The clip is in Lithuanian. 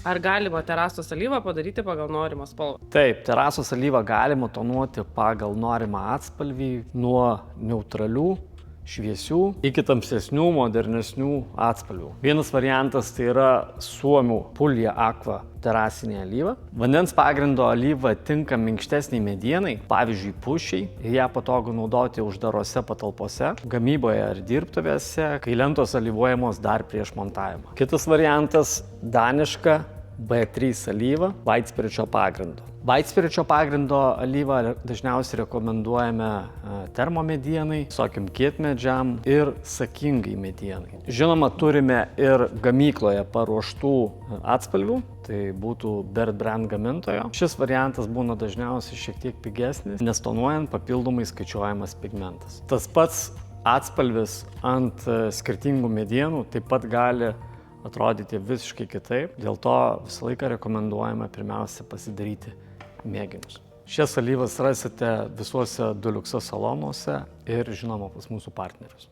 Ar galima terasos alyvą padaryti pagal norimą spalvą? Taip, terasos alyvą galima tonuoti pagal norimą atspalvį nuo neutralių, šviesių iki tamsesnių, modernesnių atspalvių. Vienas variantas tai yra suomių Pulja Aqua terasinė alyva. Vandens pagrindo alyva tinka minkštesniai medienai, pavyzdžiui pušiai, ir ją patogu naudoti uždarose patalpose, gamyboje ar dirbtuvėse, kai lentos alyvuojamos dar prieš montavimą. Kitas variantas - daniška B3 alyva vaitspiričio pagrindo. Vaitspiričio pagrindo alyvą dažniausiai rekomenduojame termomedienai, visokiam kietmedžiam ir sakingai medienai. Žinoma, turime ir gamykloje paruoštų atspalvių, tai būtų Bird Brand gamintojo. Šis variantas būna dažniausiai šiek tiek pigesnis, nes tonuojant papildomai skaičiuojamas pigmentas. Tas pats atspalvis ant skirtingų medienų taip pat gali atrodyti visiškai kitaip, dėl to visą laiką rekomenduojame pirmiausia pasidaryti mėginius. Šias alyvas rasite visuose Duluxo salonuose ir žinoma pas mūsų partnerius.